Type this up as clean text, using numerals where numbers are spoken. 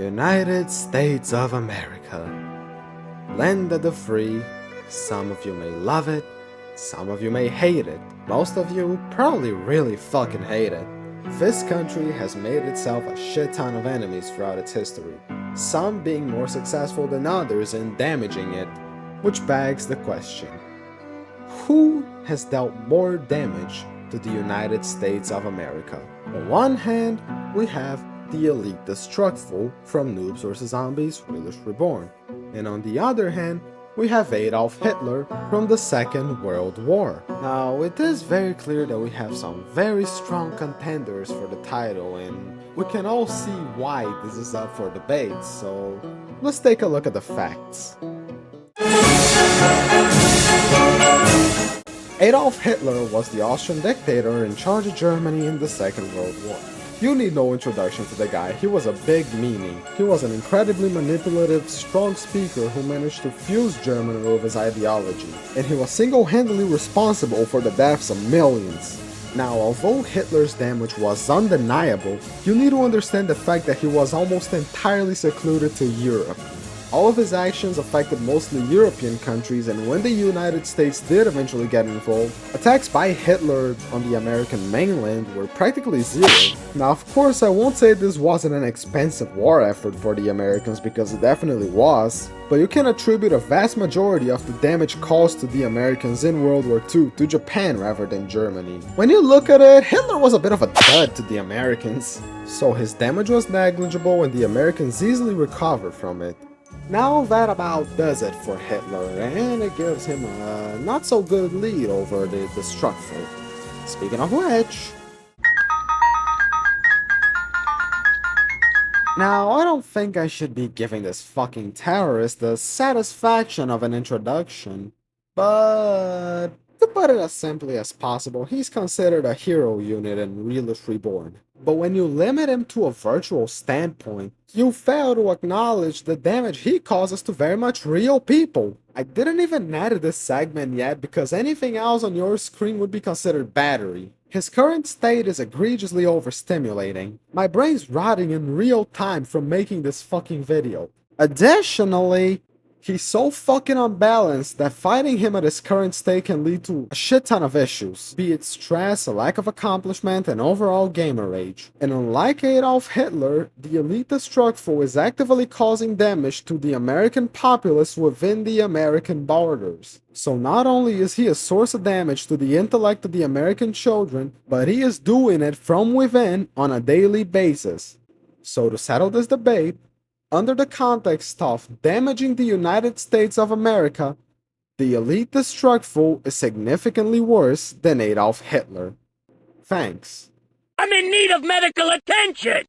United States of America. Land of the free. Some of you may love it, some of you may hate it. Most of you probably really fucking hate it. This country has made itself a shit ton of enemies throughout its history, some being more successful than others in damaging it, which begs the question: who has dealt more damage to the United States of America? On one hand, we have the elite Destructful from Noobs vs. Reborn, and on the other hand, we have Adolf Hitler from the Second World War. Now, it is very clear that we have some very strong contenders for the title, and we can all see why this is up for debate, so let's take a look at the facts. Adolf Hitler was the Austrian dictator in charge of Germany in the Second World War. You need no introduction to the guy. He was a big meanie. He was an incredibly manipulative, strong speaker who managed to fuse Germany with his ideology, and he was single-handedly responsible for the deaths of millions. Now, although Hitler's damage was undeniable, you need to understand the fact that he was almost entirely secluded to Europe. All of his actions affected mostly European countries, and when the United States did eventually get involved, attacks by Hitler on the American mainland were practically zero. Now, of course, I won't say this wasn't an expensive war effort for the Americans, because it definitely was, but you can attribute a vast majority of the damage caused to the Americans in World War II to Japan rather than Germany. When you look at it, Hitler was a bit of a dud to the Americans, so his damage was negligible and the Americans easily recovered from it. Now that about does it for Hitler, and it gives him a not so good lead over the Destructful. Speaking of which... Now, I don't think I should be giving this fucking terrorist the satisfaction of an introduction, but to put it as simply as possible, he's considered a hero unit in Realist Reborn. But when you limit him to a virtual standpoint, you fail to acknowledge the damage he causes to very much real people. I didn't even edit this segment yet because anything else on your screen would be considered battery. His current state is egregiously overstimulating. My brain's rotting in real time from making this fucking video. Additionally, he's so fucking unbalanced that fighting him at his current state can lead to a shit ton of issues, be it stress, a lack of accomplishment, and overall gamer rage. And unlike Adolf Hitler, the elite Destructful is actively causing damage to the American populace within the American borders. So not only is he a source of damage to the intellect of the American children, but he is doing it from within on a daily basis. So to settle this debate, under the context of damaging the United States of America, the elite Destructful is significantly worse than Adolf Hitler. Thanks. I'm in need of medical attention!